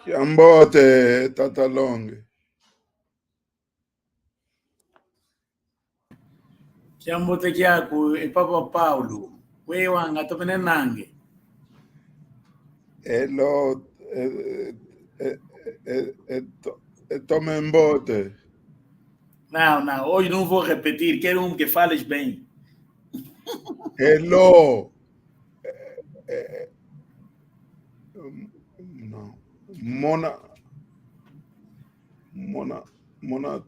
Kiambote, Tatalonge. Kiambote kyako Papa Paulo. Wewe wanga topene nange. Elo, Tomembote. Não, hoje não vou repetir, quero que fales bem. Hello. No. Mona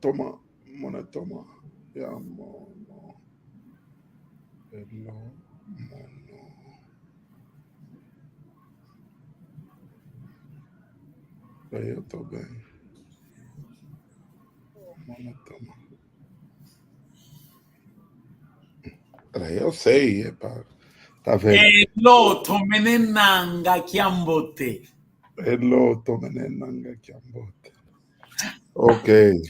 toma. Ya, mono. Hello, mono. Eu tô bem. Mona toma. Eu sei, tá vendo? Elo tomenenanga Kiambote. Hello, Tomenenanga Kiambote. Ok.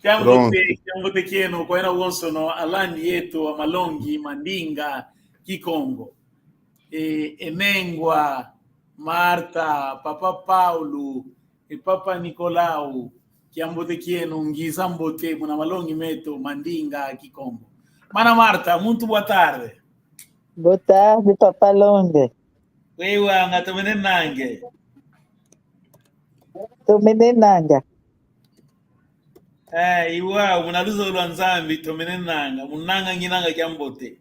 Kiambote kieno kwena wonso no alandi yetu amalongi mandinga Kikongo. Enengwa Marta, Papa Paulo, Papa Nicolau, Kiambote kieno ngiza mbote muna malongi meto mandinga Kikongo. Mana Marta, muito boa tarde. Boa tarde, Papa Longa. Wewe anga tomenenange. Tomenenanga. Iwa munaluza ulwanzambi tomenenanga, munanga nginanga Kiambote.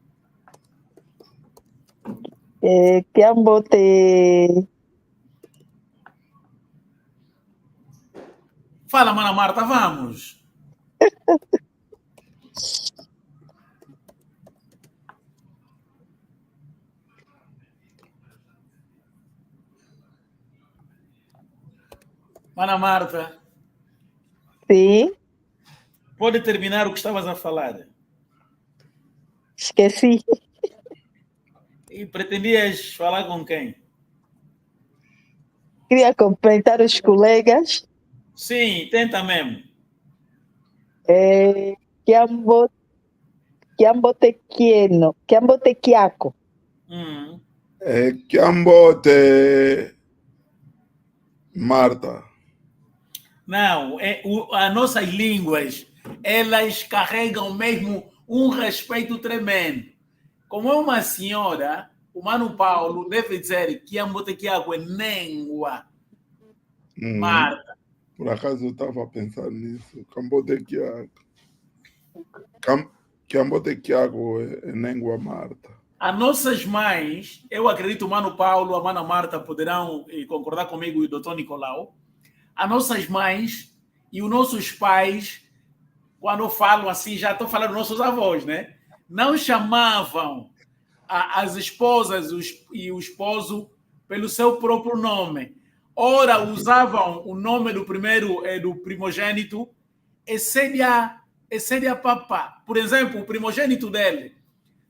Kiambote. Fala, Mana Marta, vamos. Mana Marta. Sim. Pode terminar o que estavas a falar? Esqueci. E pretendias falar com quem? Queria cumprimentar os colegas. Sim, tenta mesmo. Kiambotequieno. Kiambotequiaco. Kiambote, Marta. Não, as nossas línguas, elas carregam mesmo um respeito tremendo. Como é uma senhora, o Mano Paulo deve dizer que Kiambotequiaco é Nengua. Marta. Por acaso eu estava a pensar nisso. Kiambotequiaco é Nengua Marta. As nossas mães, eu acredito o Mano Paulo, a Mana Marta poderão concordar comigo e o doutor Nicolau. As nossas mães e os nossos pais, quando falam assim, já estou falando dos nossos avós, né? Não chamavam as esposas e o esposo pelo seu próprio nome. Ora, usavam o nome do primeiro, do primogênito, e seria papá. Por exemplo, o primogênito dele,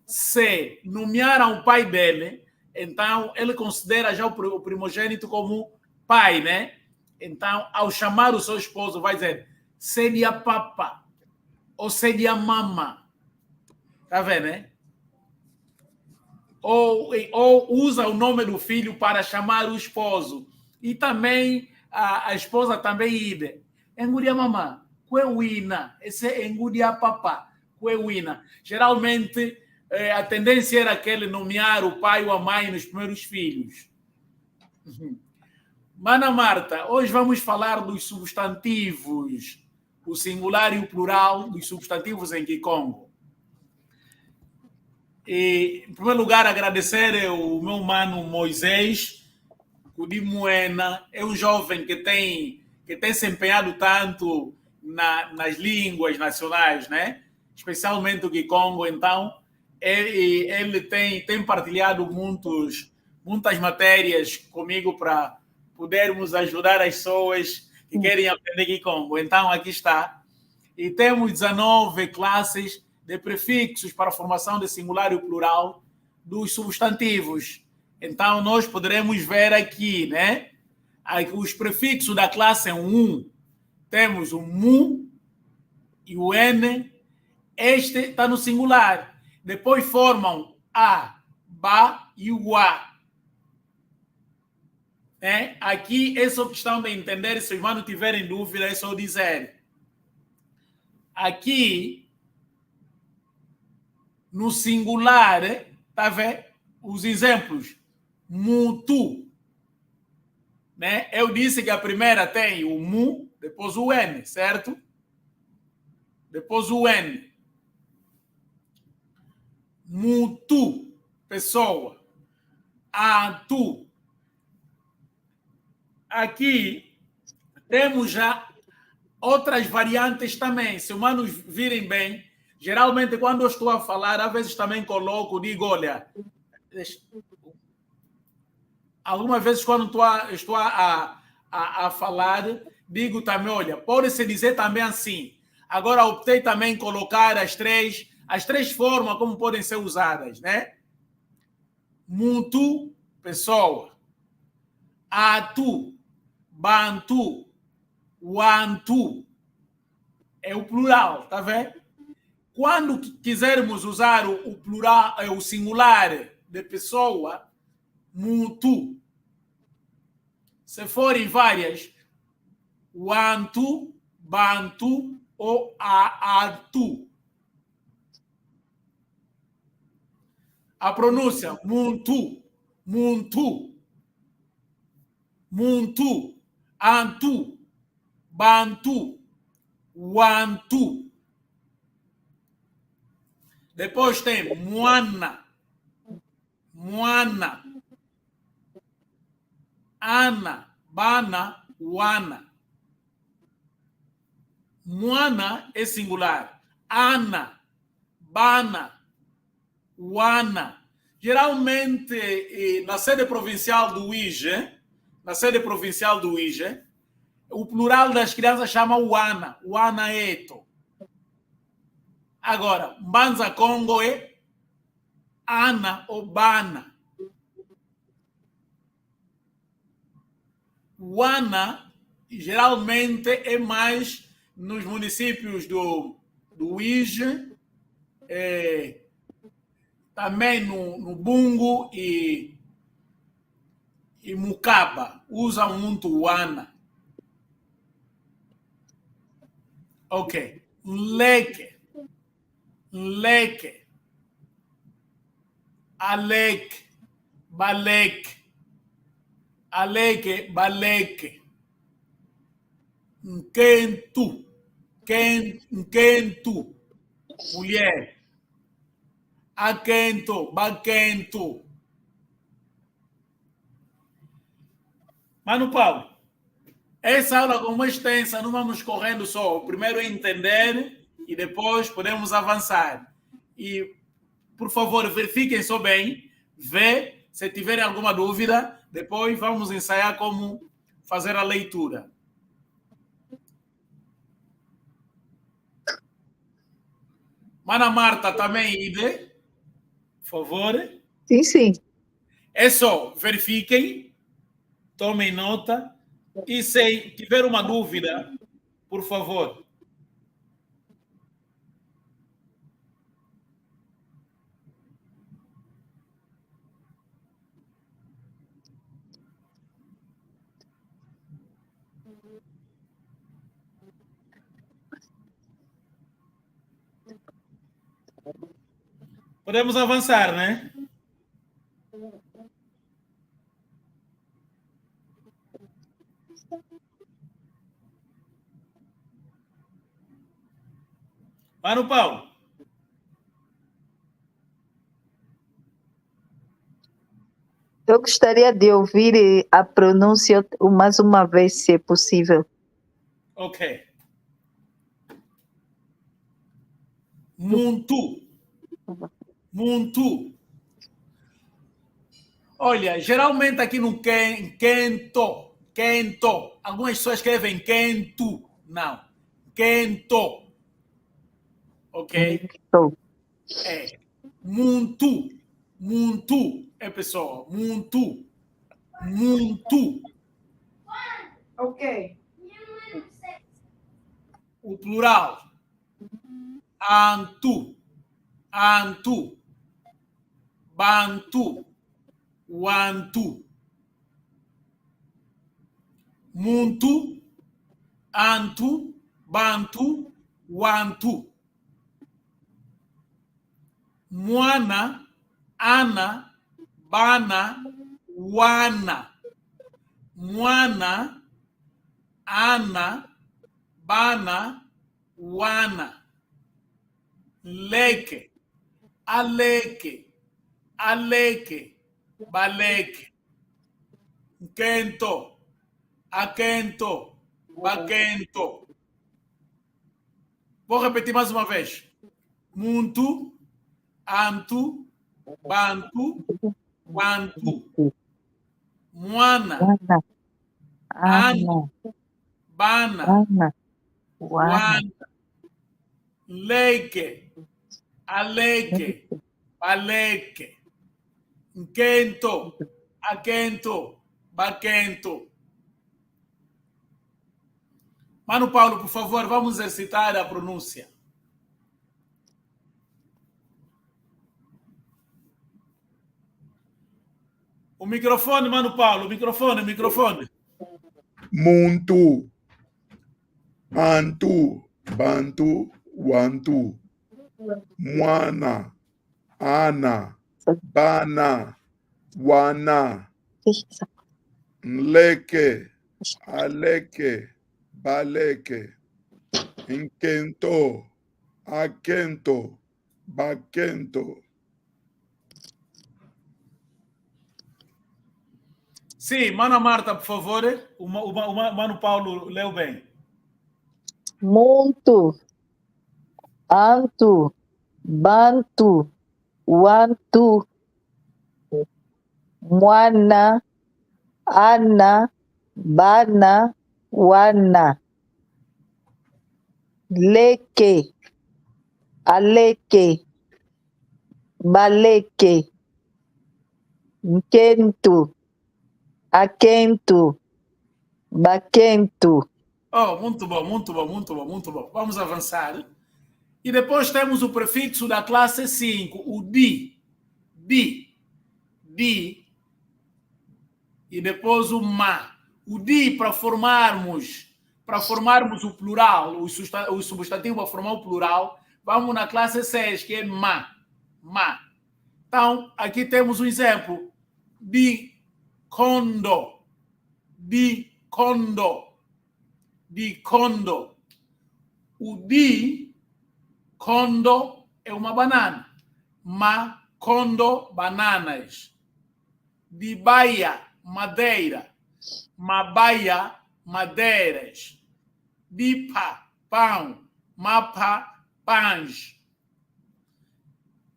se nomearam o pai dele, então ele considera já o primogênito como pai, né? Então, ao chamar o seu esposo, vai dizer seria papá ou seria mamã. Tá vendo, né? Ou usa o nome do filho para chamar o esposo. E também a esposa também ide. Enguria mamã, queuina, esse é enguria papá, queuina. Geralmente, a tendência era aquele nomear o pai ou a mãe nos primeiros filhos. Mana Marta, hoje vamos falar dos substantivos, o singular e o plural dos substantivos em Kikongo. E, em primeiro lugar, agradecer o meu mano Moisés Kudimoena, é um jovem que tem se empenhado tanto nas línguas nacionais, né? Especialmente o Kikongo. Então, ele tem partilhado muitas matérias comigo para podermos ajudar as pessoas que querem aprender Kikongo. Então, aqui está. E temos 19 classes de prefixos para a formação de singular e plural dos substantivos. Então, nós poderemos ver aqui, né? Os prefixos da classe 1. Temos o mu e o n. Este está no singular. Depois formam a, ba e o a. né? Aqui é só questão de entender, se os irmãos tiverem dúvida, é só dizer. Aqui, no singular, tá vendo? Os exemplos. Mutu. Né? Eu disse que a primeira tem o mu, depois o n, certo? Depois o n. Mutu, pessoa. Atu. Aqui temos já outras variantes também. Se humanos virem bem, geralmente quando eu estou a falar, às vezes também coloco, digo, olha, algumas vezes quando estou a falar, digo também, olha, pode-se dizer também assim. Agora optei também em colocar as três formas como podem ser usadas, né? Muntu, pessoa. Atu, bantu, wantu. É o plural, tá vendo? Quando quisermos usar o plural, o singular de pessoa, mutu. Se forem várias, wantu, bantu ou aatu. A pronúncia, muntu, muntu, muntu, antu, bantu, wantu. Depois tem moana, moana, ana, bana, wana. Moana é singular. Ana, bana, wana. Geralmente, na sede provincial do IGE, o plural das crianças chama wana, wana eto. Agora, Mbanza Congo é ana ou bana. Wana, geralmente, é mais nos municípios do IGE, também no Bungo e Mucaba. Usam muito wana. Ok. Leque. Leque. Alec. Balec. Aleque, baleque. Quento. Quento. Mulher. Aquento, baquento. Mano Paulo, essa aula como é extensa, não vamos correndo só. Primeiro é entender e depois podemos avançar. E, por favor, verifiquem só bem, vê, se tiverem alguma dúvida, depois vamos ensaiar como fazer a leitura. Mana Marta também ide, por favor. Sim, sim. É só, verifiquem, tomem nota e se tiver uma dúvida, por favor. Podemos avançar, né? Mano Paulo. Eu gostaria de ouvir a pronúncia mais uma vez, se é possível. Ok. Muntu. Muntu. Olha, geralmente aqui no quento. Algumas pessoas escrevem quento. Não. Quento. Ok? É. Muntu. Muntu. É pessoa. Muntu. Muntu. Ok. O plural. Antu. Antu. Bantu. Wantu. muntu, antu, bantu, wantu. Mwana, ana, bana, wana. Mwana, ana, bana, wana. Leke, aleke, aleke, baleke. Kento, akento, bakento. Vou repetir mais uma vez. Muntu, antu, bantu, wantu. Mwana, Wana. ana, bana, Wana. wana. Leke, aleke, baleke. Nkento, akento, bakento. Mano Paulo, por favor, vamos exercitar a pronúncia. O microfone, Mano Paulo, o microfone. Muntu, antu, bantu, wantu. Mwana, ana, bana, wana. Leke, aleke, baleke. Nkento, akento, bakento. Sim, Mana Marta, por favor. O Mano Paulo leu bem. Muntu, antu, bantu, wantu, mwana, ana, bana, wana. Leke, aleke, baleke, nkento, akento, bakento. Oh, muito bom. Vamos avançar. E depois temos o prefixo da classe 5, o di. Di. E depois o ma. O di para formarmos o plural, o substantivo para formar o plural, vamos na classe 6, que é ma. Então, aqui temos um exemplo. Di condo. O di condo é uma banana. Ma condo, bananas. Di baia, madeira. Ma baia, madeiras. Di pá, pão. Ma pá, pães.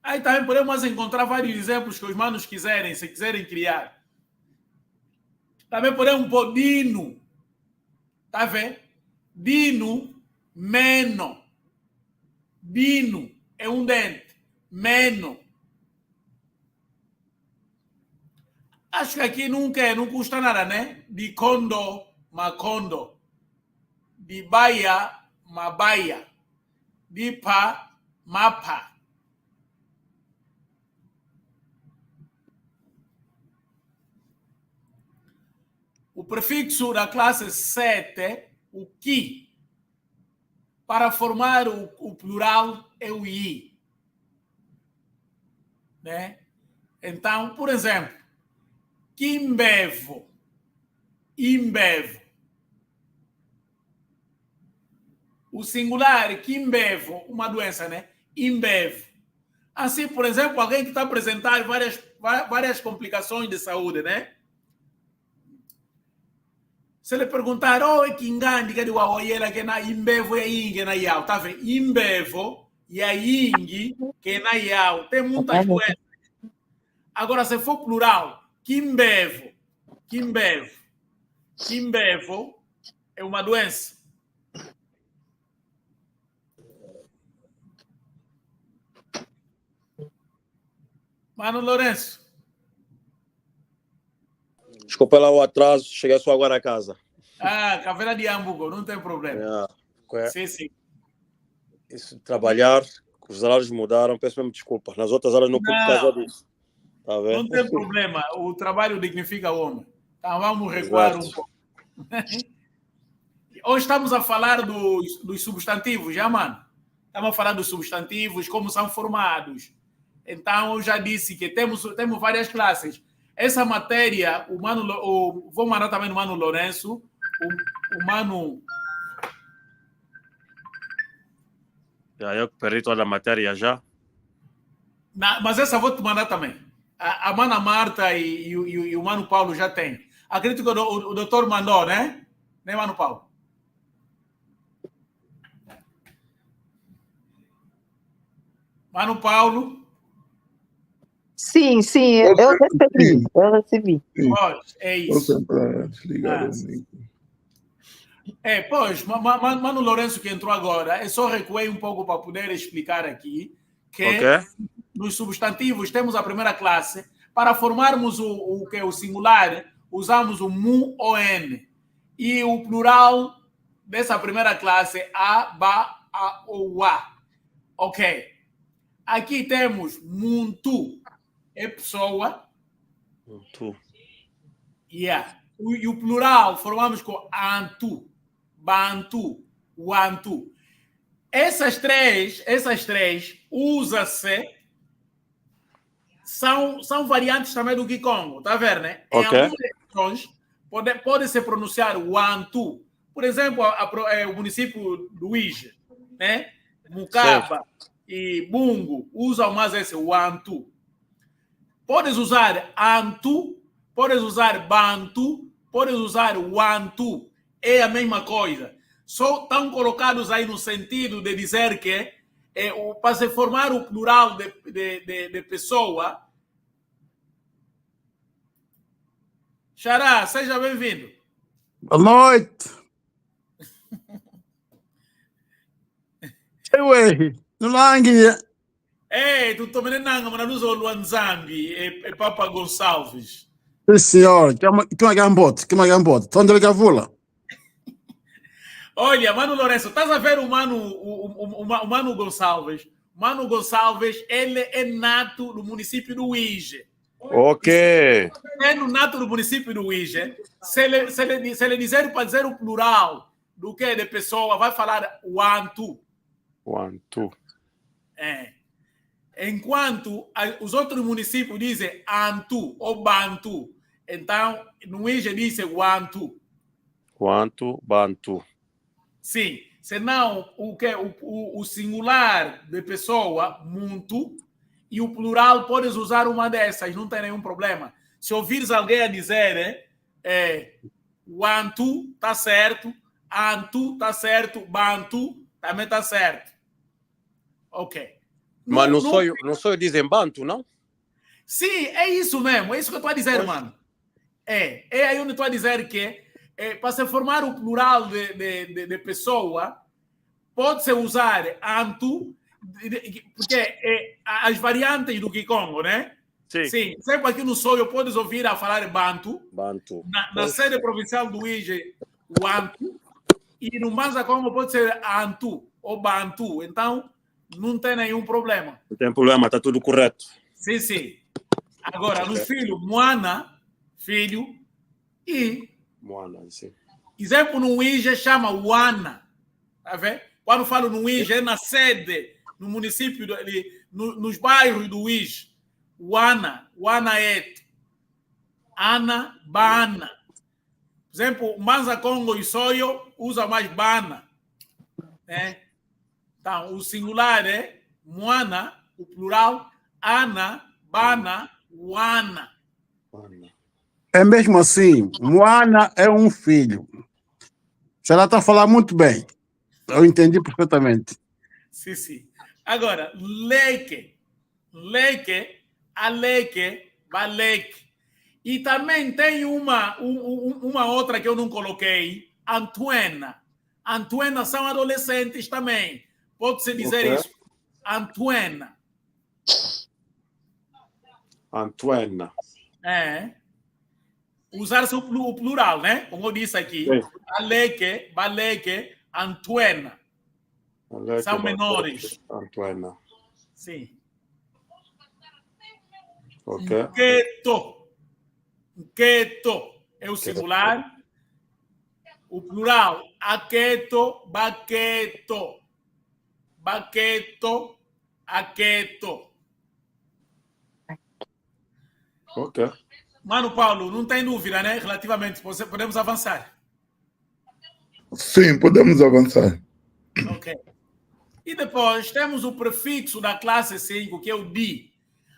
Aí também podemos encontrar vários exemplos que os manos quiserem, se quiserem criar. Também podemos pôr dino. Tá vendo? Dino, meno. Dino é um dente. Meno. Acho que aqui não custa nada, né? De condo, macondo. De baia, mabaia. De pá, mapa. O prefixo da classe 7, o ki, para formar o plural é o i. Né? Então, por exemplo, imbevo. O singular, imbevo, uma doença, né? Imbevo. Assim, por exemplo, alguém que está a apresentar várias complicações de saúde, né? Se ele perguntar, é que engane, que é que na imbevo é ingue na iau, tá vendo? Imbevo e a ingue que é na iau. Tem muitas doenças. Agora, se for plural, quimbevo é uma doença. Mano Lourenço. Desculpa lá o atraso, cheguei só agora a casa. Caveira de Hamburgo, não tem problema. Sim. Isso de trabalhar, os horários mudaram, peço mesmo desculpa. Nas outras horas não pude por causa disso. Tá vendo? Não tem problema, o trabalho dignifica o homem. Então vamos recuar um pouco. Hoje estamos a falar dos substantivos, já, mano? Estamos a falar dos substantivos, como são formados. Então, eu já disse que temos várias classes. Essa matéria, vou mandar também no Mano Lourenço, o Mano... Já eu perdi toda a matéria já. Mas essa vou te mandar também. A Mana Marta e o Mano Paulo já tem. Acredito que o doutor mandou, né? Né, Mano Paulo? Mano Paulo? Sim, eu recebi. Pois, é isso. Estou sempre a desligar o micro. Pois, Mano Lourenço que entrou agora, eu só recuei um pouco para poder explicar aqui que nos substantivos temos a primeira classe. Para formarmos o singular, usamos o mu ou n. E o plural dessa primeira classe, a, ba, a ou a. Ok. Aqui temos muntu, é pessoa. Muntu. Yeah. E o plural formamos com antu, bantu, wantu. Essas três usa-se, são variantes também do Kikongo, tá vendo, né? Em algumas regiões pode se pronunciar wantu. Por exemplo, o município do Ije, né? Mucaba e Bungo usam mais esse wantu. Podes usar antu, podes usar bantu, podes usar wantu. É a mesma coisa. Só estão colocados aí no sentido de dizer que para se formar o plural de pessoa. Xará, seja bem-vindo. Boa noite. Ué, no Langue. Ei, tu também não mas o Luan Zambi e Papa Gonçalves. Sim, senhor. Que é uma gambote. Onde ele gavula? Olha, Mano Lourenço, estás a ver o Mano Gonçalves? Mano Gonçalves, ele é nato do município do Uíge. Ok. É no nato do município do Uíge. Se ele dizer para dizer o plural do que de pessoa, vai falar wantu. Wantu. Enquanto os outros municípios dizem antu ou bantu. Então, no Uíge diz wantu. Wantu, bantu. Sim, senão o singular de pessoa, muntu, e o plural podes usar uma dessas, não tem nenhum problema. Se ouvires alguém a dizer wantu, tá certo, antu, tá certo, bantu, também tá certo. Ok. Mas não sou eu dizem bantu, não? Sim, é isso mesmo, é isso que eu estou a dizer, mano. É aí onde eu estou a dizer que para se formar o plural de pessoa, pode-se usar antu, porque as variantes do Kikongo, né? Sim. Sempre aqui no Soio podes ouvir a falar bantu. Bantu. Na sede provincial do Ije, o antu. E no Manza Congo pode ser antu ou bantu. Então, não tem nenhum problema. Não tem problema, está tudo correto. Sim. Agora, no filho, moana, filho, e... Moana, sim. Exemplo, no Uíge chama Wana. Tá vendo? Quando falo no Uíge, é na sede, no município, nos bairros do Uíge. Wana et. Ana, Bana. Por exemplo, Manza Congo e Soio usa mais Bana. Então, o singular é Moana, o plural, Ana, Bana, Wana. É mesmo assim, Moana é um filho. Ela está a falar muito bem. Eu entendi perfeitamente. Sim. Agora, leque, aleque, baleque. E também tem uma outra que eu não coloquei, Antuena. Antuena são adolescentes também. Pode-se dizer isso. Antuena. Antuena. Usar-se o plural, né? Como eu disse aqui. Aleque, baleque, Antuena. São menores. Antuena. Sim. Ok. Nketo é o singular. O plural, aqueto, baqueto. Baqueto, aqueto. Ok. Mano Paulo, não tem dúvida, né? Relativamente, podemos avançar. Sim, podemos avançar. Ok. E depois temos o prefixo da classe 5, que é o di.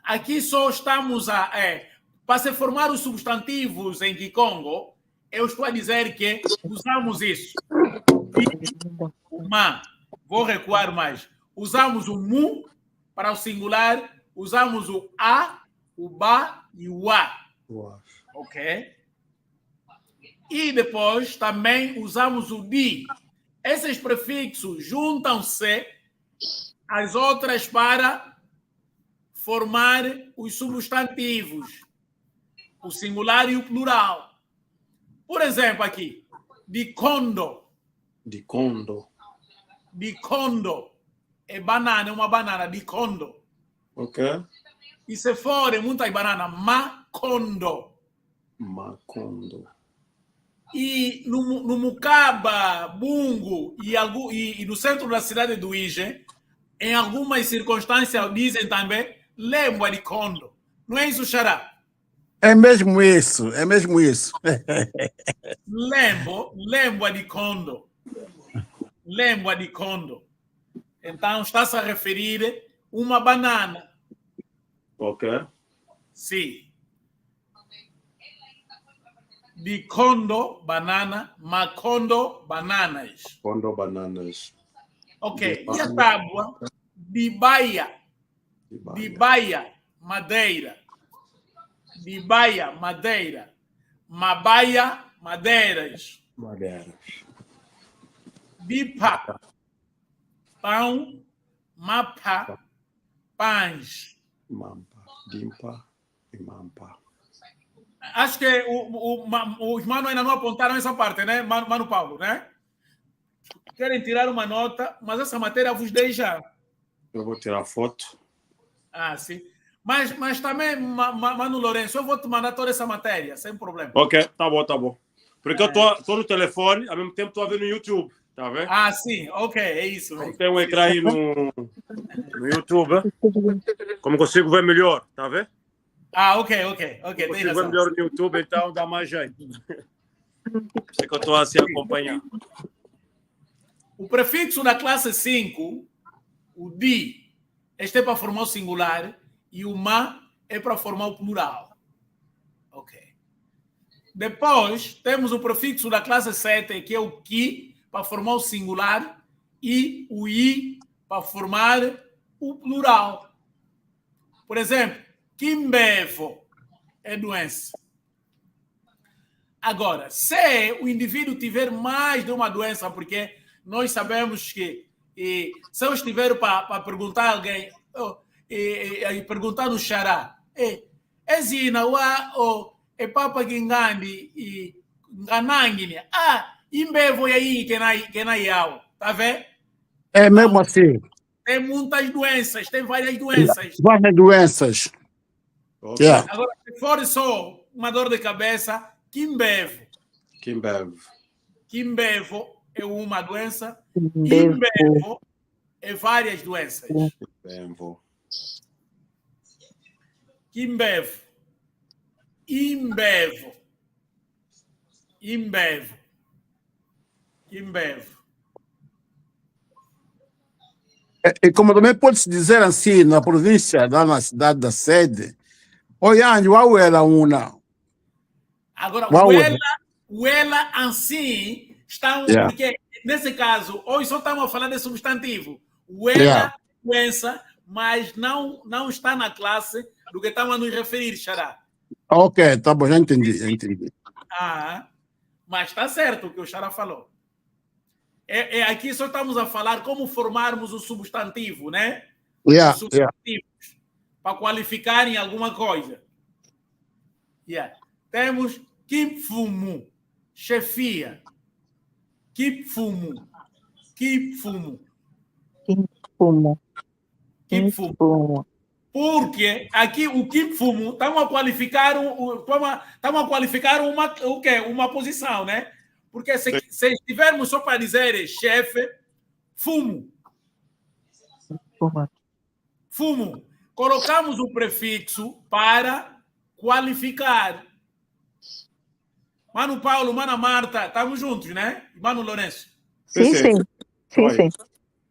Aqui só estamos para se formar os substantivos em Kikongo, eu estou a dizer que usamos isso. Di, o ma. Vou recuar mais. Usamos o mu para o singular, usamos o a, o ba e o a. Ok? E depois também usamos o di. Esses prefixos juntam-se às outras para formar os substantivos, o singular e o plural. Por exemplo, aqui, dicondo. Dicondo. Dicondo é banana, é uma banana, dicondo. Ok. E se for muitas bananas, macondo. Macondo. E no Mucaba, Bungo e no centro da cidade do Ige, em algumas circunstâncias dizem também lembra de condo. Não é isso, Xará? É mesmo isso, é mesmo isso. Lembra de condo. Lembra de condo. Então, está-se a referir uma banana. Ok. Sim. De condo, banana, macondo, bananas. Condo, bananas. Ok. E a tábua? De baia. De baia, madeira. De baia, madeira. Mabaia, madeiras. Madeiras. De pá, pão. Mapa, pães. Mampa. Dimpa e mampa. Acho que os manos ainda não apontaram essa parte, né, Mano Paulo, né? Querem tirar uma nota, mas essa matéria vos dei já. Eu vou tirar foto. Ah, sim. Mas também, Mano Lourenço, eu vou te mandar toda essa matéria, sem problema. Ok, tá bom, tá bom. Porque eu tô no telefone, ao mesmo tempo estou a ver no YouTube, tá vendo? Ah, sim, ok, é isso. Então, tem um ecrã aí no YouTube, como consigo ver melhor, tá vendo? Ah, ok, tem Consigo ver razão. melhor no YouTube, então dá mais jeito. Sei que eu estou assim a acompanhar. O prefixo da classe 5, o di, este é para formar o singular e o ma é para formar o plural. Ok. Depois, temos o prefixo da classe 7, que é o ki, para formar o singular, e o i, para formar o plural. Por exemplo, quimbevo é doença. Agora, se o indivíduo tiver mais de uma doença, porque nós sabemos que se eu estiver para perguntar a alguém, perguntar no Xará, zina é papa gingandi e ganangini, imbevo aí que na iau, tá vendo? É mesmo assim. Tem muitas doenças, tem várias doenças. Várias doenças. Okay. Yeah. Agora, se for só uma dor de cabeça, quimbevo. Quimbevo é uma doença. Imbevo é várias doenças. Quimbevo. Imbevo. E como também pode-se dizer assim, na província, lá na cidade da sede, Oiane, qual era uma? Agora, o ela assim está porque nesse caso, hoje só estamos a falar de substantivo. O ela doença, mas não está na classe do que estamos a nos referir, Xará. Ok, tá bom, já entendi. Mas está certo o que o Xará falou. Aqui só estamos a falar como formarmos o substantivo, né? Os substantivos, para qualificar em alguma coisa. Temos kipfumu, chefia. Kipfumu. Porque aqui o kipfumu estamos a qualificar uma posição, né? Porque se estivermos só para dizer chefe, fumo. Fumo. Colocamos o prefixo para qualificar. Mano Paulo, Mano Marta, estamos juntos, né? Mano Lourenço. Sim, sim. Sim, sim.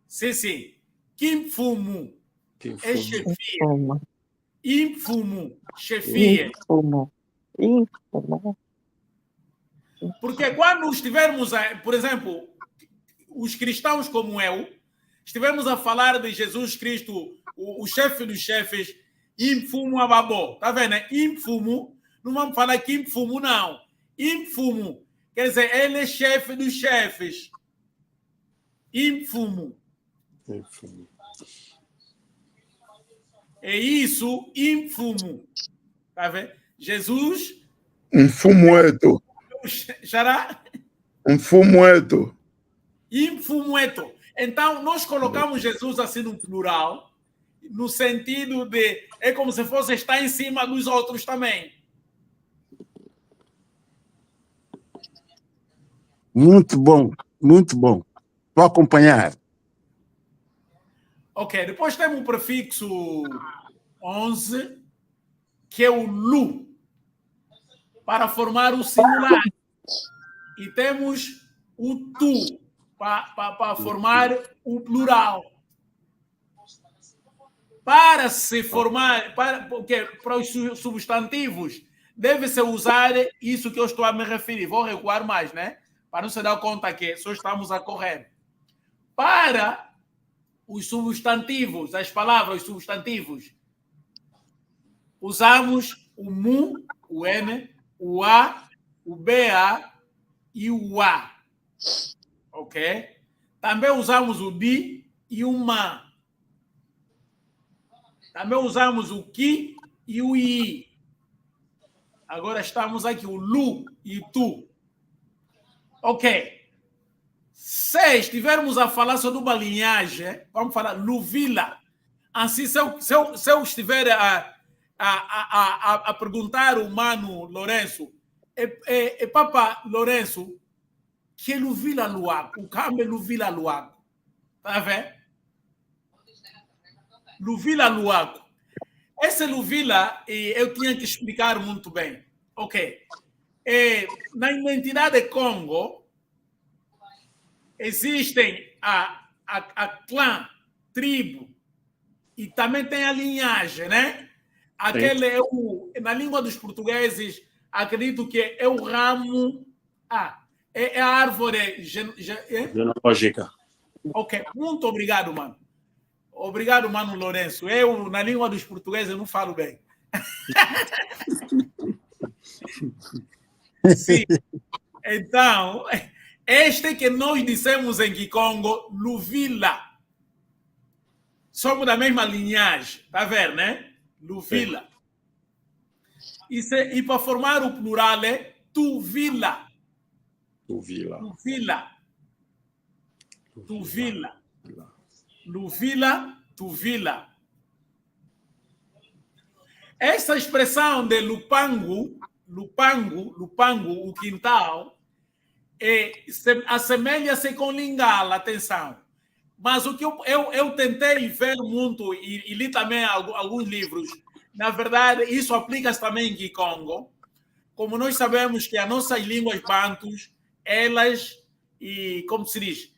Sim, sim. Quem fumo é chefia. Infumo. Infumo, chefia. Infumo. Porque quando estivermos, por exemplo, os cristãos como eu, estivermos a falar de Jesus Cristo, o chefe dos chefes, infumo ababó. Tá vendo? Infumo, não vamos falar que infumo, não. Infumo, quer dizer, ele é chefe dos chefes. Infumo. É isso, infumo. Tá vendo? Jesus. Fumueto. Xará? Fumueto. Infumueto. Então, nós colocamos Jesus assim no plural, no sentido de é como se fosse estar em cima dos outros também. Muito bom, muito bom. Vou acompanhar. Ok, depois temos o prefixo 11, que é o lu, para formar o singular. E temos o tu, para formar o plural. Para se formar, para os substantivos, deve-se usar isso que eu estou a me referir. Vou recuar mais, né? Para não se dar conta que só estamos a correr. Para os substantivos, as palavras, os substantivos, usamos o mu, o n, o a, o ba e o a. Ok? Também usamos o di e o ma. Também usamos o ki e o i. Agora estamos aqui, o lu e o tu. Ok. Se estivermos a falar sobre uma linhagem, vamos falar luvila. Assim, se eu estiver a perguntar ao mano Lourenço, Papa Lourenço, que luvila luaco, o câmbio luvila luaco. Tá vendo? Luvila luaco. Esse luvila, eu tinha que explicar muito bem. Ok. Na identidade de Congo, existem a clã, tribo, e também tem a linhagem, né? Aquele na língua dos portugueses, acredito que é o ramo, é a árvore genológica. Ok, muito obrigado, mano. Obrigado, mano Lourenço. Eu, na língua dos portugueses, não falo bem. Sim. Então, este que nós dissemos em Kikongo, Luvila. Somos da mesma linhagem, tá vendo, né? Luvila. E para formar o plural é Tuvila. Tuvila. Tuvila. Tuvila. Luvila, Tuvila. Essa expressão de lupango, o quintal, assemelha-se com lingala, atenção. Mas o que eu tentei ver muito e li também alguns livros, na verdade, isso aplica-se também em Kikongo. Como nós sabemos que as nossas línguas bantus, elas, como se diz,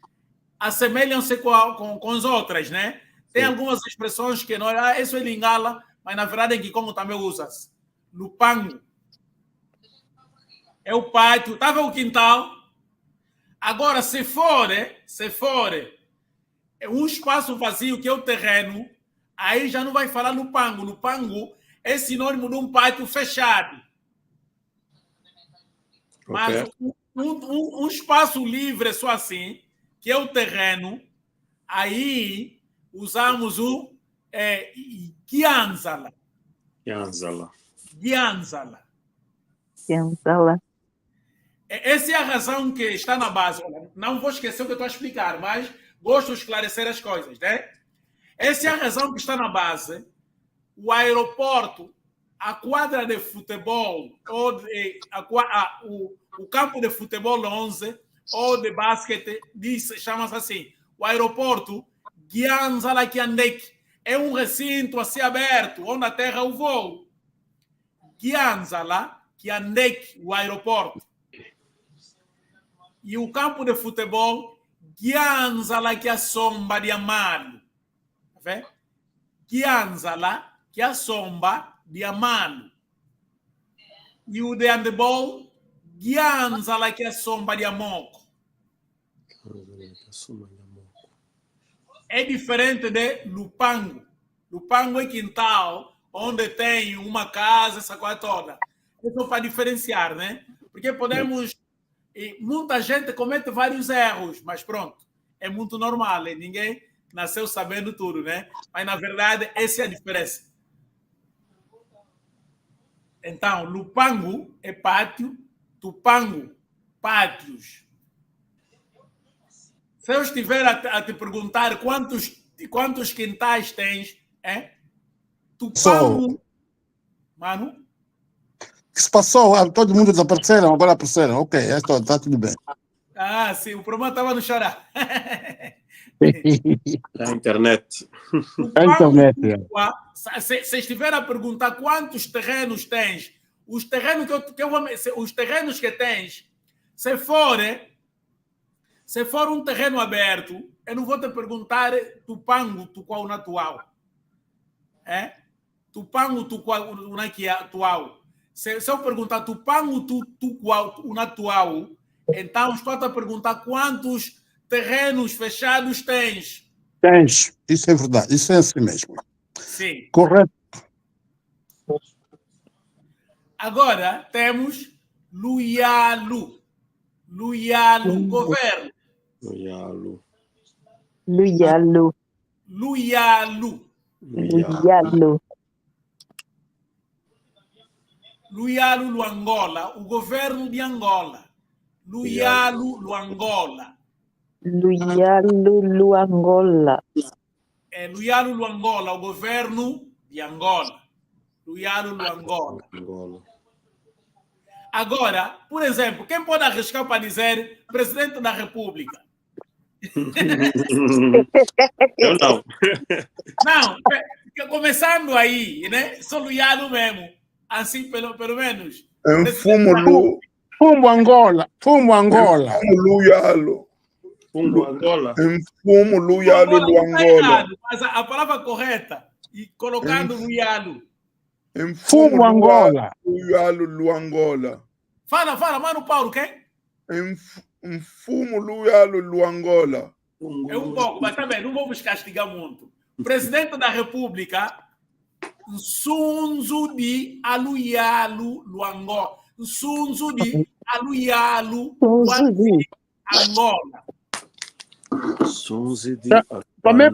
assemelham-se com as outras, né? Tem algumas expressões que nós, isso é lingala, mas na verdade em Kikongo também usa-se. Lupango. É o pátio, estava o quintal. Agora, se for um espaço vazio que é o terreno, aí já não vai falar lupango. Lupango é sinônimo de um pátio fechado. Mas um espaço livre, só assim, que é o terreno, aí usamos o Gianzala. Essa é a razão que está na base. Não vou esquecer o que eu estou a explicar, mas gosto de esclarecer as coisas, né? Essa é a razão que está na base. O aeroporto, a quadra de futebol, ou o campo de futebol 11, ou de basquete, chama-se assim, o aeroporto Gianzala Kiandek. É um recinto assim aberto, onde a terra o voo. Gianzala Kiandek, o aeroporto. E o campo de futebol Gianzala que a sombra de Amalo. Tá? Gianzala que a sombra de Amalo. E o de handebol Gianzala que a sombra de Amoco. É diferente de Lupango. Lupango é quintal, onde tem uma casa, essa coisa toda. Isso para diferenciar, né? Porque podemos... E muita gente comete vários erros, mas pronto, é muito normal. Ninguém nasceu sabendo tudo, né? Mas, na verdade, essa é a diferença. Então, Lupango é pátio, Tupango, pátios. Se eu estiver a te perguntar quantos quintais tens, Tupango, mano? O que se passou? Todo mundo desapareceram, agora apareceram. Ok, está tudo bem. Ah, sim, o problema estava no chorar. A internet. A internet. Se estiver a perguntar quantos terrenos tens, os terrenos os terrenos que tens, se for um terreno aberto, eu não vou te perguntar Tupango, Tuquau natural. Tupango, Tuquau natural. Se eu perguntar Tupango, Tuquau natural, então estou a perguntar quantos terrenos fechados tens. Tens, isso é verdade, isso é assim mesmo. Sim. Correto. Agora temos Luialu. Luialu, governo. Luialu. Luialu. Luialu. Luialu, Luangola, o governo de Angola. Luialu, Luangola. Luialu, Luangola. É Luialu, Luangola, o governo de Angola. Luialu, Luangola. Agora, por exemplo, quem pode arriscar para dizer presidente da República? Eu não. Não, começando aí, né? Sou Luialu mesmo. Assim, pelo menos. Fumo Angola. Fumo Angola. Luialu. Fumo Angola. Fumo Luialu, Luangola. Mas a palavra correta, e colocando Luialu. Fumo Angola. Luialu, Luangola. Fala, mano Paulo, quem? Fumo Luialu, Luangola. É um pouco, mas também não vamos castigar muito. Presidente da República, Nsunzu de Aluialu, Luangola. Nsunzu de Aluialu, Angola. Também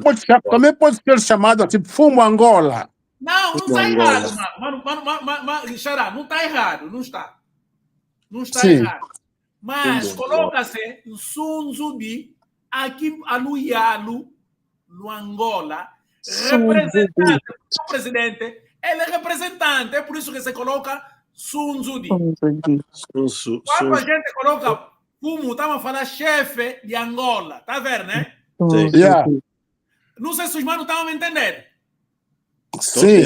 pode ser chamado tipo Fumo Angola. Não está errado, mano. Xará, não está errado, não está. Não está errado. Mas coloca-se Nsunzu de Aluialu, Luangola, representante. O presidente, ele é representante, é por isso que se coloca Nsunzu de. Quando a gente coloca Fumo, estamos a falar chefe de Angola, tá vendo, né? Sim. Yeah. Não sei se os manos estão a me entender. Sim,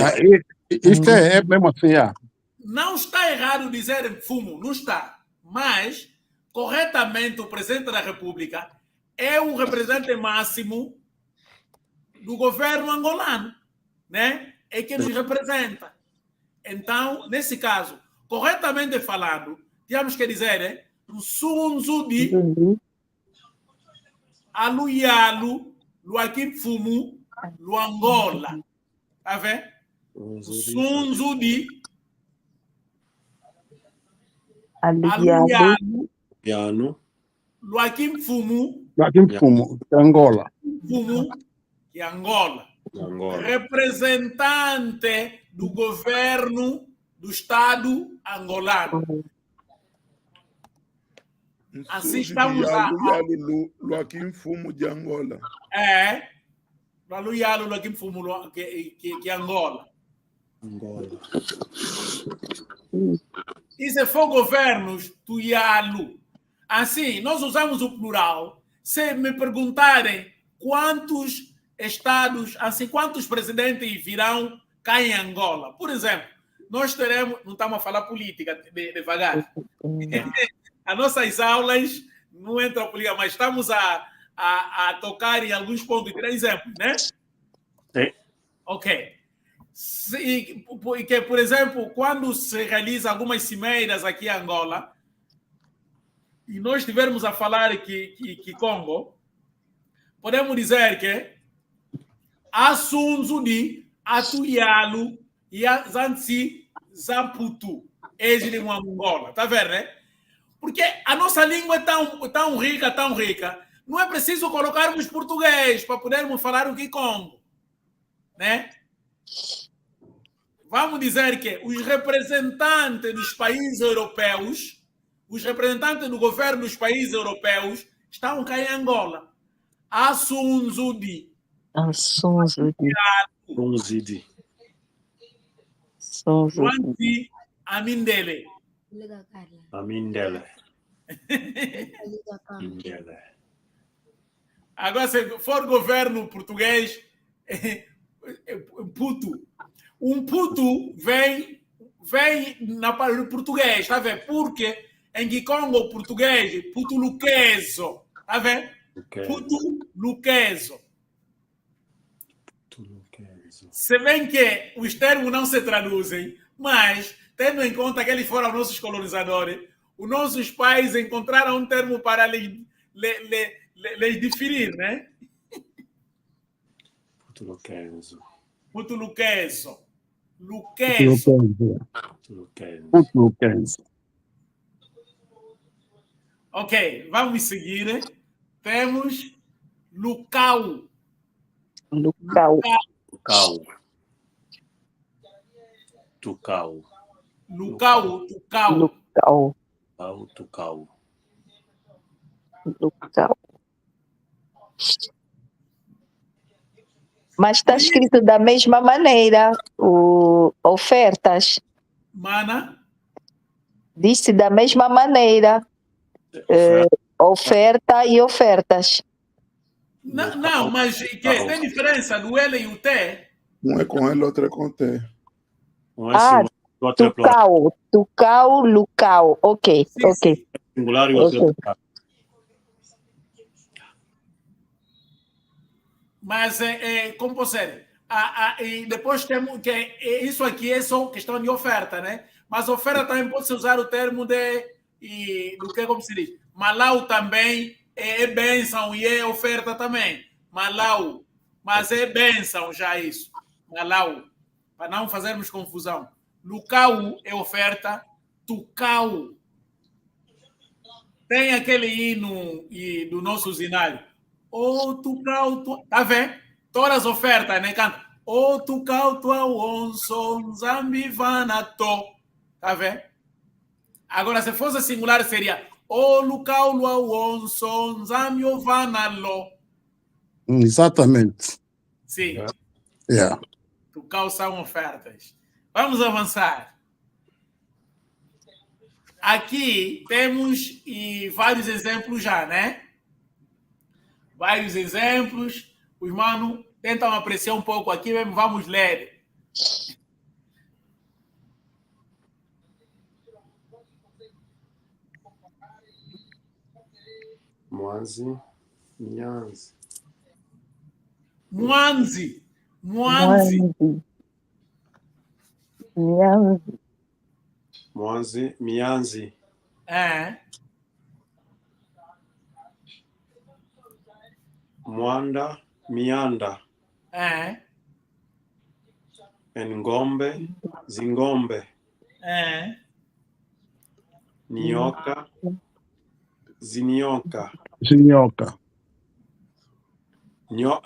isto é mesmo assim. Yeah. Não está errado dizer Fumo, não está. Mas, corretamente, o presidente da República é o representante máximo do governo angolano, né? É quem nos representa. Então, nesse caso, corretamente falando, temos que dizer, Nsunzu de Aluialu, Luaquim Fumu, Luangola. Tá vendo? Nsunzu de Aluialu, Luaquim Fumu, Angola. Fumu, e Angola. Representante do governo do Estado angolano. Assim estamos a... Luaquim Fumo de Angola. Luialu, Luaquim Fumu, que Angola. Angola. E se for governos, tuialo. Assim, nós usamos o plural. Se me perguntarem quantos estados, assim, quantos presidentes virão cá em Angola, por exemplo, nós teremos, não estamos a falar política devagar, as nossas aulas não entram política, mas estamos a tocar em alguns pontos, por exemplo, né? Sim. Ok. Que, por exemplo, quando se realiza algumas cimeiras aqui em Angola, e nós estivermos a falar que Congo, podemos dizer que Assunzu de Atuialo e Zanzi Zamputu, ex-língua uma Angola, tá vendo, né? Porque a nossa língua é tão rica, não é preciso colocarmos português para podermos falar o Kikongo, né? Vamos dizer que os representantes dos países europeus, os representantes do governo dos países europeus estão cá em Angola. Assunzudi. Assunzudi. Brunzidi. Luanzi Amindele. Amindele. Amindele. Agora, se for governo português, puto. Um puto vem no português, tá vendo? Porque em Kikongo, português, puto luqueso, tá vendo? Okay. Puto luqueso. Se bem que os termos não se traduzem, mas, tendo em conta que eles foram nossos colonizadores, os nossos pais encontraram um termo para lhes diferir, né? Puto luqueso. Puto luqueso. Luqueso. Ok, vamos seguir. Temos Lucau. Lucau. Tucau. Tucau. Lucau. Tucau. Lucau. Tucau. Lucau. Mas está escrito da mesma maneira, ofertas. Mana? Disse da mesma maneira, oferta e ofertas. Não, mas que tem diferença do L e o T? Um é com L, outro é com T. Um é singular, outro é plural. Tucau, Lucau. Ok, Sim, ok. sim. Singular e outro é plural. Mas, como pode ser? E depois temos que isso aqui é só questão de oferta, né? Mas oferta também pode se usar o termo do que, como se diz? Malau também é bênção e é oferta também. Malau. Mas é bênção já isso. Malau. Para não fazermos confusão. Lucau é oferta. Tucau. Tem aquele hino do nosso usinário. O tucau, tá vendo? Todas as ofertas, né? Canta. O tucau, tua onson, zambivanato. Tá vendo? Agora, se fosse singular, seria o lucau, lua onson, zambiovanalo. Exatamente. Sim. Yeah. Tucau são ofertas. Vamos avançar. Aqui temos vários exemplos já, né? Vários exemplos. Os manos tentam apreciar um pouco aqui mesmo. Vamos ler. Mwanzi, Nyanzi. Mwanzi. Mwanzi, Mianzi. Mwanda, Mianda. Ngombe, Zingombe. Nioka, Zinioka. Zinhoca.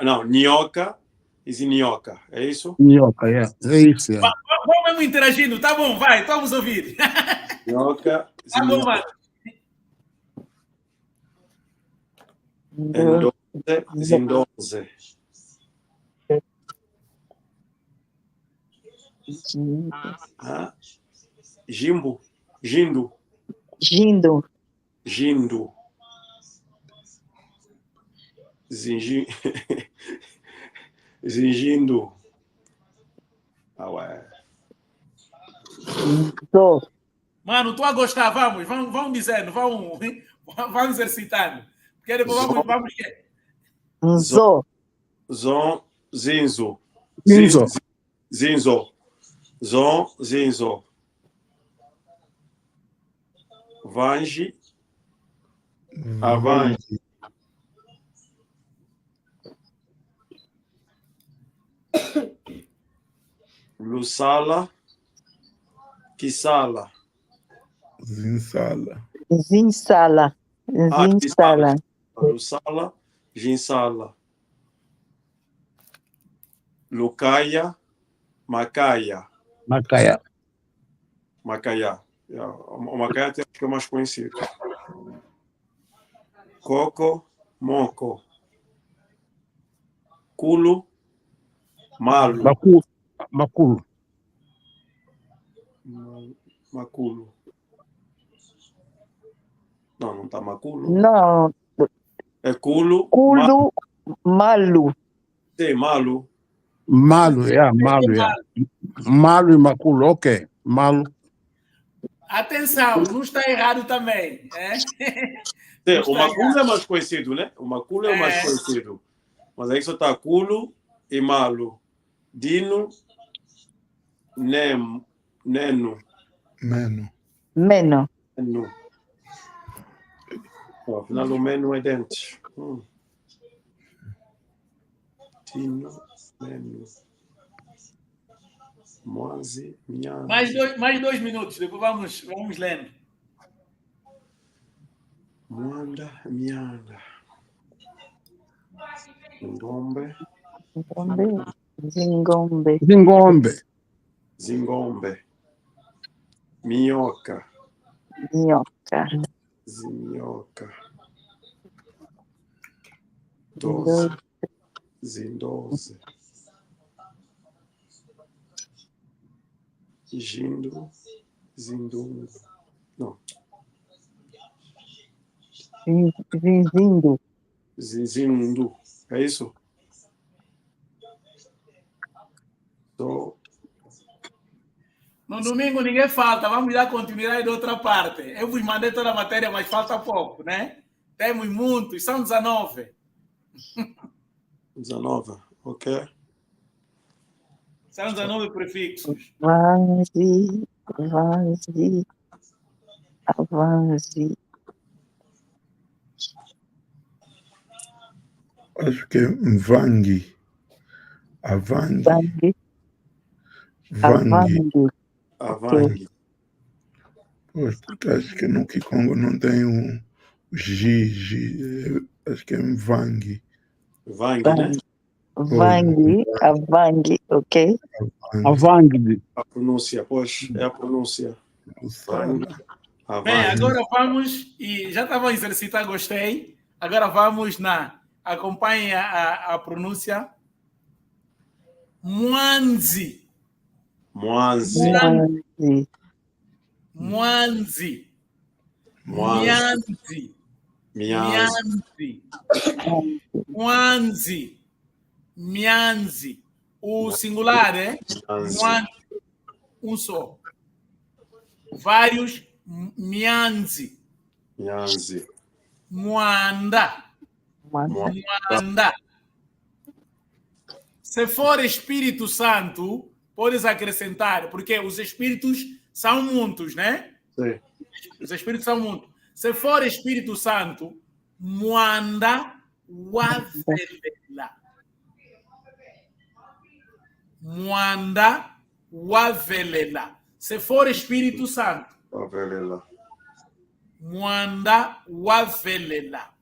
Não, Nioka e Zinioka. É isso? Nhoca, é isso. Yeah. Vamos mesmo interagindo. Tá bom, vai. Vamos ouvir. Nioka, Tá bom, vai. Endonze, Zindonze. Ah, Jimbo. Gindo. Gindo. Gindo. Zingindo. Ah, ué. Zo. Mano, estou a gostar, vamos dizendo, vamos exercitando. Porque depois vamos Zo. Zon, zinzo. Zinzo. Zinzo. Zon, zinzo. Vange. Avange. Lusala. Kisala. Zinsala. Zinsala. Zinsala. Lusala. Ginsala. Lucaia. Macaia. Macaia. Macaia. O Macaia acho que é o mais conhecido. Coco. Moco. Culo. Malo. Maculo. Maculo. Não está maculo. Não. É culo. Culo. Malu. Sim, malo. Malo, malo, Malo e maculo, ok. Malo. Atenção, não está errado também. É? Sim, o maculo é mais conhecido, né? O maculo é o mais conhecido. Mas aí só está culo e malo. Dino. Neno. Meno. Meno. Meno. Oh, afinal, o meno é dente. Tino, meno. Moze, minha. Mais 2 minutos, depois vamos lendo. Moanda, mianda. Zingombe. Zingombe. Zingombe. Zingombe. Minhoca. Minhoca. Zinhoca. Doze. Zindoze. Gindo. Zindungo. Não. Zinzindo. Zinzindo. É isso? No domingo ninguém falta, vamos dar continuidade de outra parte. Eu vos mandei toda a matéria, mas falta pouco, né? Temos muitos, são 19. 19, ok. São 19 prefixos. Avance. Acho que é Mvangi. Avangi. Vangi. Avangi. Pois, porque acho que no Kikongo não tem o G. Acho que é Mvangi. Vangi, né? Avangi, ok? Avangi. A pronúncia, pois, é a pronúncia. Bem, agora vamos, e já estava a exercitar, gostei. Agora vamos acompanhe a pronúncia. Mwanzi. Mwanzi. Mwanzi. Mwanzi. Mianzi. Mwanzi. Mianzi. O singular é Mwanzi. Um só. Vários Mianzi. Mianzi. Mwanda. Mwanda. Se for Espírito Santo, podes acrescentar, porque os espíritos são muitos, né? Sim. Os espíritos são muitos. Se for Espírito Santo, Mwanda wavelela. Mwanda wavelela. Se for Espírito Santo, Wavelela. Mwanda wavelela.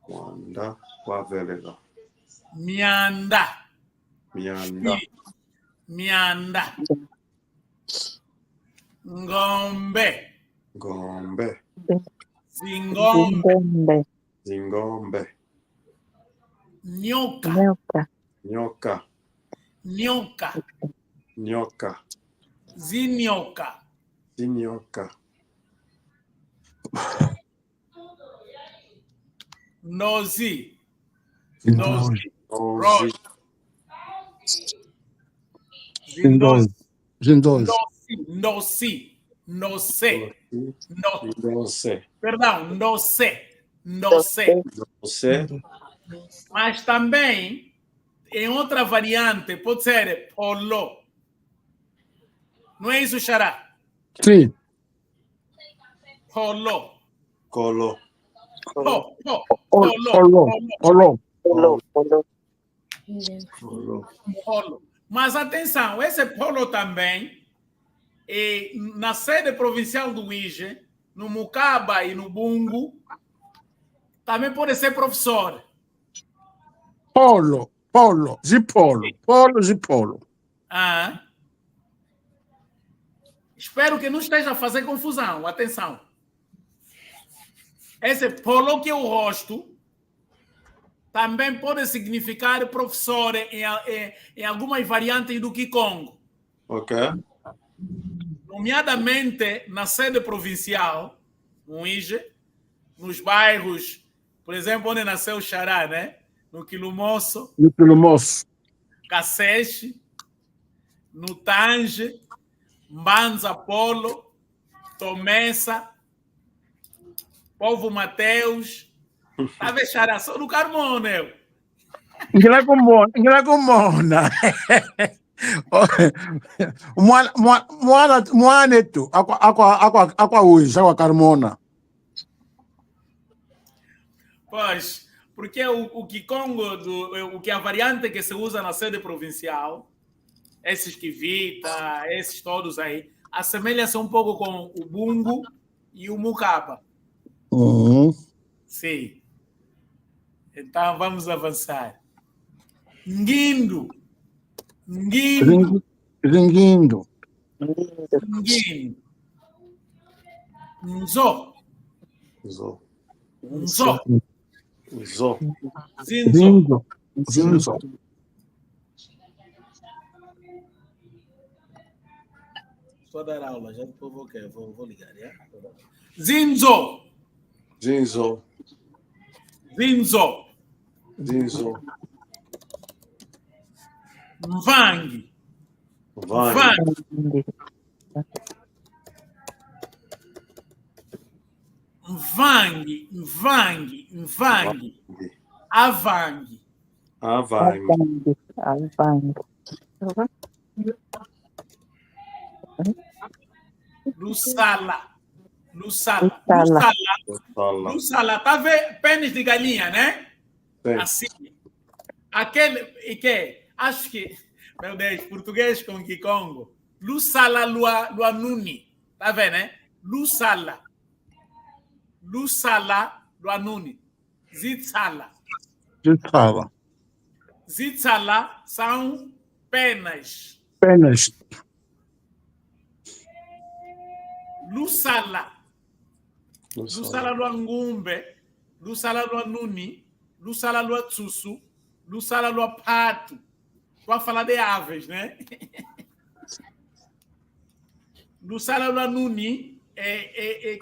Mwanda wavelela. Mianda. Mianda. Mianda. Ngombe. Gombe. Zingombe. Zingombe. Nyoka. Nyoka. Nyoka. Nhoca. Zinhoca. Zinhoca. Nozi. Zindozi. Rocha. Zindozi. Zindozi. Noci. Noce. Noce. Perdão, noce. Noce. Noce. Mas também, em outra variante, pode ser polo. Não é isso, Xará? Sim. Polo. Colo. Polo. Olô. Polo. Mas atenção, esse polo também, na sede provincial do IGE, no Mucaba e no Bungo, também pode ser professor. Polo. Zipolo. Zipolo. Ah. Espero que não esteja a fazer confusão. Atenção. Esse polo que eu rosto também pode significar professor em algumas variantes do Kikongo. Ok. Nomeadamente na sede provincial, no IGE, nos bairros, por exemplo, onde nasceu o Xará, né? No Quilumoço, No Quilumoço. Caceche, no Tange, Mbanza Polo, Tomessa, Povo Mateus, tá vendo, Xará? Sou do Carmona. Ngila kumona. Mwana tu. Aqua hoje, aqua Carmona. Pois, porque o Kikongo, o que é a variante que se usa na sede provincial, esses Kivita, esses todos aí, assemelha-se um pouco com o Bungo e o Mucaba. Sim. Então vamos avançar. Nguindo. Ringuindo. Nguindo. Nzo. Zo. Nzo. Zo. Zinzo. Zinzo. Estou a dar aula, já depois vou ligar, é? Zinzo. Zinzo. Zinzo. Zinzo. Mvangi. Vai. Mvangi. Avangi. Avangue. Lussala. Fala. Lussala. Tá vendo pênis de galinha, né? Sim. Assim. Aquele. E que? Acho que. Meu Deus, português com Kikongo. Lussala Luanuni. Tá vendo, né? Lussala Luanuni. Zitsala. Zitsala são penas. Lussala Luangumbe. Lussala Luanuni. Lussala Luatsusu. Lussala Luapato. Para falar de aves, né? Lussala Luanuni é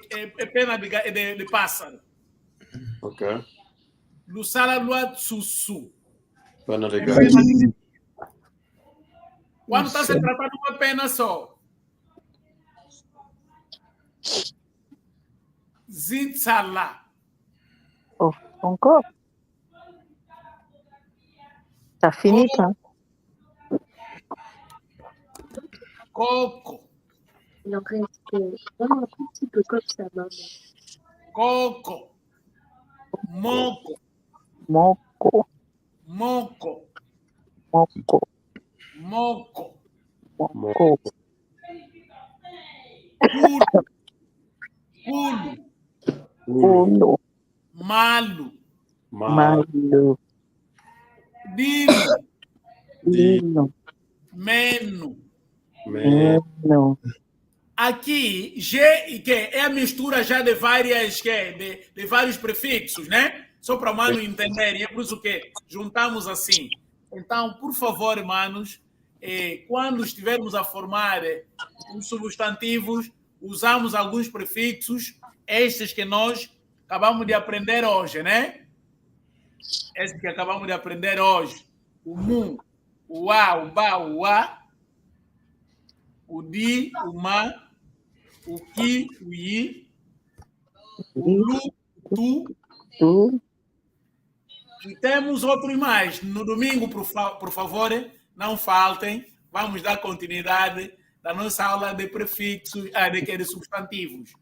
pena de pássaro. Ok. Lussala Luatsusu. Pena de É gato. pena de... Quando está se tratando de uma pena só. Zitsala. Oh, encore. Ça finit pas. Coco. Il en reste vraiment un tout petit peu comme ça, maman. Coco. Moco. Moco. Moco. Moco. Moco. Moco. Pulo. Pulo. Malo. Malo. Dilo. Lino. Meno. Meno. Aqui, G e que é a mistura já de várias de vários prefixos, né? Só para mano entenderem, é por isso que juntamos assim. Então, por favor, manos, quando estivermos a formar os substantivos, usamos alguns prefixos, estes que nós acabamos de aprender hoje, né? Estes que acabamos de aprender hoje. O mu, o a, o ba, o a, o di, o ma, o ki, o i, o lu, tu. E temos outros mais. No domingo, por favor, não faltem. Vamos dar continuidade da nossa aula de prefixos, de substantivos.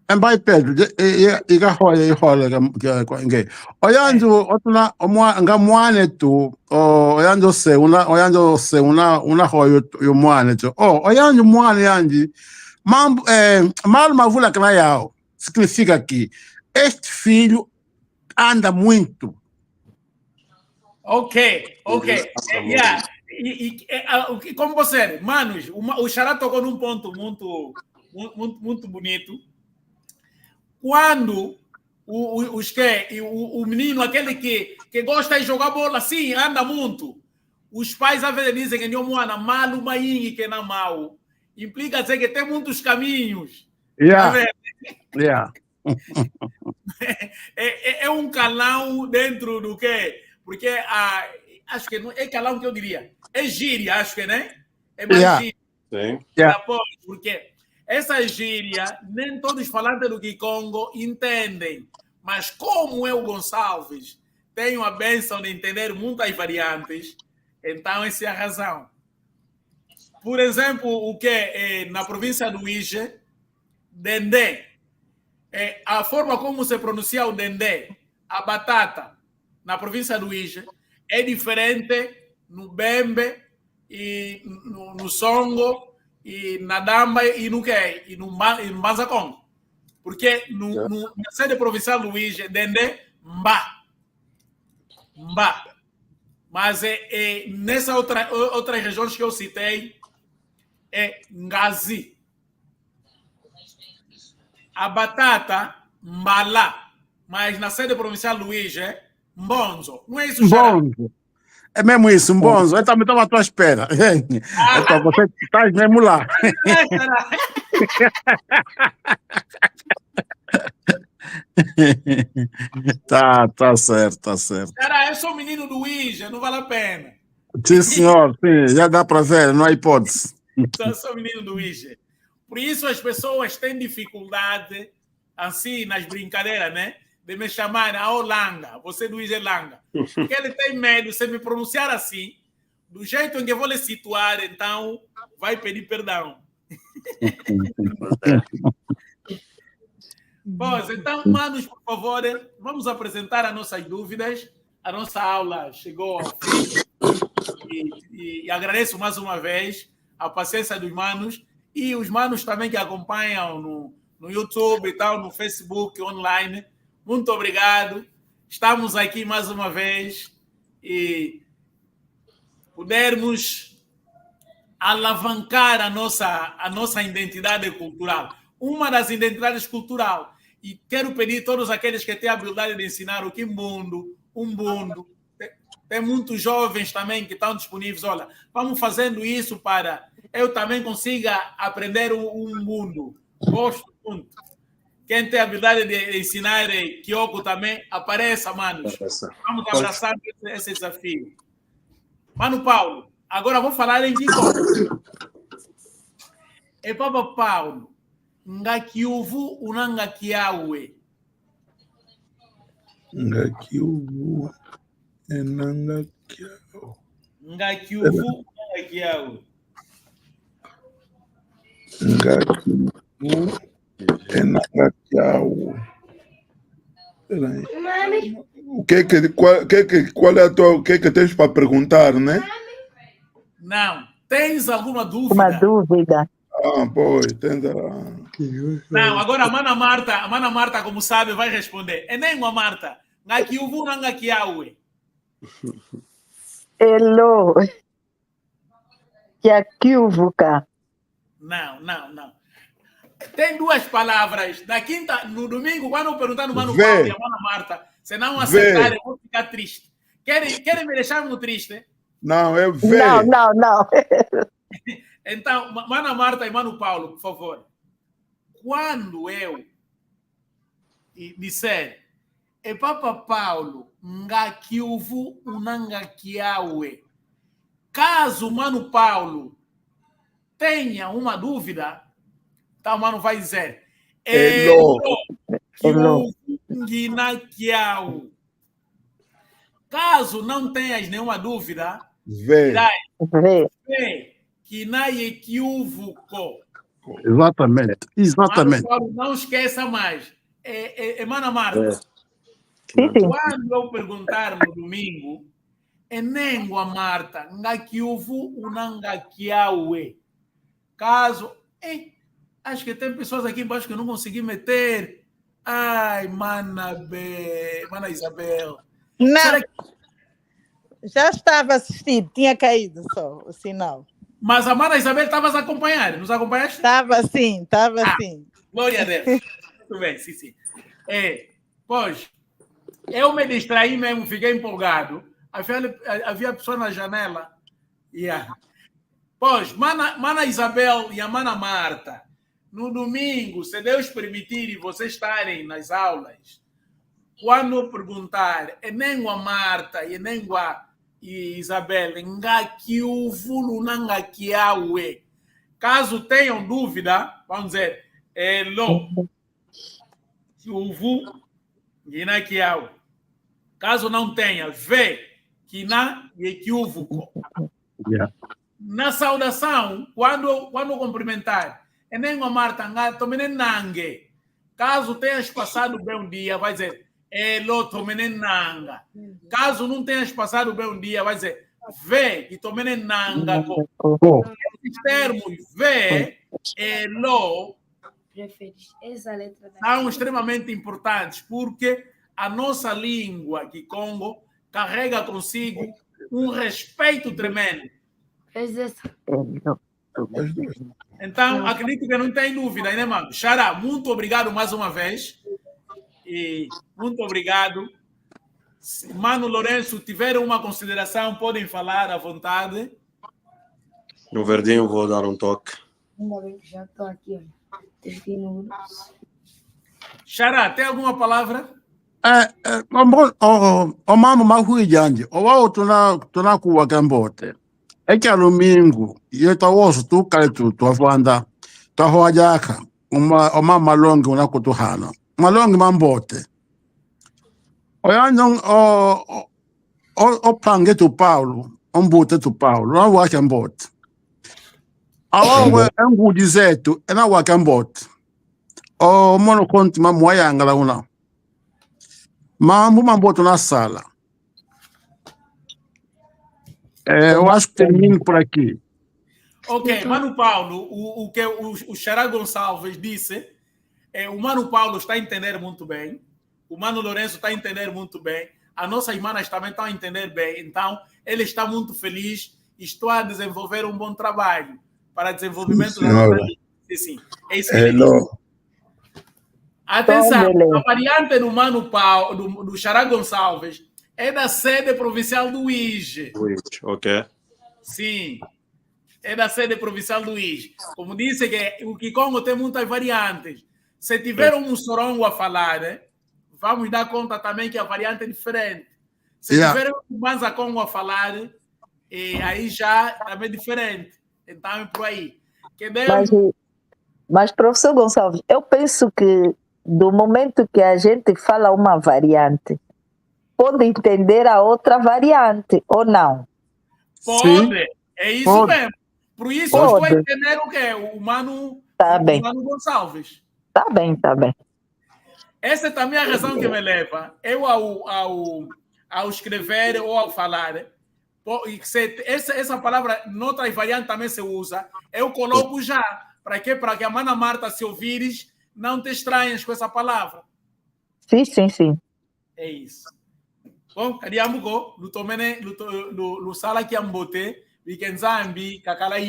Embai Pedro, iga hola nge. Oyanzo otuna nga mwane tu, oyanzo se una hoyo yo mwane tu. Oyanzo mwane yanji. Mal mavula kana yao. Significa que este filho anda muito. Ok. Yeah. Como você, manos, o Xará tocou num ponto muito bonito. Quando o menino, aquele que gosta de jogar bola, sim, anda muito. Os pais às vezes dizem que não anda mal, uma ingue que não mal. Implica dizer que tem muitos caminhos. Yeah. É um calão dentro do quê? Porque acho que não é calão que eu diria. É gíria, acho que, né? É mais gíria. Sim. Porque essa gíria, nem todos falantes do Kikongo entendem. Mas como eu, Gonçalves, tenho a bênção de entender muitas variantes, então essa é a razão. Por exemplo, o que na província do Ije, dendê. A forma como se pronuncia o dendê, a batata, na província do Ije, é diferente no Bembe, e no Songo, e na Damba, e no quê? E no Mazacongo. Porque na sede provincial do Ije, dendê, mbá. Mas nessas outras regiões que eu citei, é ngazi. A batata, mbalá. Mas na sede provincial do Ije, é mbonzo. Não é isso, Xará? Mbonzo. É mesmo isso, mbonzo. Eu também estava à tua espera. Então, você está mesmo lá. Tá certo. Xará, eu sou menino do Ije, não vale a pena. Sim, senhor. Sim, já dá para ver, não há hipótese. Eu sou menino do Ije. Por isso as pessoas têm dificuldade, assim, nas brincadeiras, né? De me chamar Langa, você do Ije Langa. Porque ele tem medo, se me pronunciar assim, do jeito em que eu vou lhe situar, então vai pedir perdão. Bom, então, manos, por favor, vamos apresentar as nossas dúvidas. A nossa aula chegou ao fim. E agradeço mais uma vez a paciência dos manos e os manos também que acompanham no YouTube e tal, no Facebook, online. Muito obrigado. Estamos aqui mais uma vez e pudermos alavancar a nossa identidade cultural. Uma das identidades culturais. E quero pedir a todos aqueles que têm a habilidade de ensinar o Kimbundo, Umbundo. Tem muitos jovens também que estão disponíveis. Olha, vamos fazendo isso para eu também consiga aprender um mundo. Gosto muito. Quem tem a habilidade de ensinar Kyoko também, apareça, manos. Vamos abraçar esse desafio. Mano Paulo, agora vou falar em Kyoko. E Papa Paulo, ngakiuvu unangakiawe. Ngakiuvu enangakiawe. Ngakiuvu unangakiawe. Ngakiuvu enangakiawe. Qual é o que tens para perguntar, né? Não. Tens alguma dúvida? Uma dúvida. Pois, tens a... Não, agora a Mana Marta, como sabe, vai responder. É nem uma Marta. Ngakiuvu nangakiawe. Hello. Yakiuvuka. Não. Tem duas palavras. Na quinta, no domingo, quando eu perguntar no Mano Paulo e a Mana Marta, se não acertarem, eu vou ficar triste. Querem me deixar muito triste? Não, é V. Não. Então, Mana Marta e Mano Paulo, por favor. Quando eu disser e Papa Paulo ngakiuvu unangakiawe, caso o Mano Paulo tenha uma dúvida, então o Mano vai dizer Elo. Nginakiau. Caso não tenhas nenhuma dúvida, V. dirás Vê. Kinayekiuvuko. Exatamente. Mano Paulo, não esqueça mais. Mana Marta, Sim. quando eu perguntar no domingo, Enengua Marta, ngakiuvu unangakiawe. Caso, acho que tem pessoas aqui embaixo que eu não consegui meter. Ai, Mana Isabel. Não, Será que... já estava assistido, tinha caído só o sinal. Mas a Mana Isabel estavas a acompanhar, nos acompanhaste? Estava sim. Glória a Deus. Muito bem, sim. Pois, eu me distraí mesmo, fiquei empolgado. Havia pessoa na janela. Yeah. Pois, Mana Isabel e a Mana Marta, no domingo, se Deus permitir e vocês estarem nas aulas, quando eu perguntar, Enengua Marta e Enengua Isabel, ngakiuvu nangakiawe. Caso tenham dúvida, vamos dizer, Elo, Kiuvu, Nginakiawe. Caso não tenha, Ve, Kina e Kiuvuko. Yeah. Na saudação, quando cumprimentar, Enengua Marta, tomene nange. Caso tenhas passado bem um dia, vai dizer, Elo, tomene nanga. Caso não tenhas passado bem um dia, vai dizer, Ve, e tomene nanga. Esses termos, Ve, Elo, são extremamente importantes, porque a nossa língua aqui, Congo, carrega consigo um respeito tremendo. Então, acredito que não tem dúvida, né, mano? Xará, muito obrigado mais uma vez. E muito obrigado. Mano Lourenço, tiveram uma consideração, podem falar à vontade. No Verdinho vou dar um toque. Ainda bem que já estou aqui, olha. 30 minutos. Xará, tem alguma palavra? Omama mahuijanje owa tuna kuwa kambote eka lumingu yeta wosu tukale twafanda twahwajaka oma malongi unakutuhana malongi mambote oyanjo opange tu Paulo ombute tu Paulo nawaka mbote awawe engudi zetu enawaka mbote mono konti mamwayangala una mambo na sala. Eu acho que termino por aqui. Ok, Mano Paulo, o que o Xará Gonçalves disse, o Mano Paulo está a entender muito bem, o Mano Lourenço está a entender muito bem, as nossas irmãs também estão a entender bem, então ele está muito feliz e estou a desenvolver um bom trabalho para desenvolvimento da nossa vida. Sim, é isso que ele disse. Atenção, a variante do Mano Paulo, do Xará Gonçalves, é da sede provincial do IGE. Ok. Sim, é da sede provincial do IGE. Como disse, que o Kikongo tem muitas variantes. Se tiver um Sorongo a falar, vamos dar conta também que a variante é diferente. Se tiver um Manza Congo a falar, aí já também é diferente. Então é por aí. Mas, professor Gonçalves, eu penso que do momento que a gente fala uma variante, pode entender a outra variante, ou não? Pode, sim, é isso pode. Mesmo. Por isso eu estou entendendo o quê? O Mano Gonçalves. Tá bem. Essa é também a razão que me leva. Eu, ao escrever ou ao falar, essa palavra, noutra variante também se usa, eu coloco já. Para quê? Para que a Mana Marta, se ouvires, não te estranhas com essa palavra. Sim. É isso. Bom, kariamugo, lutomene, lusala kiambote, wikenzambi, kakala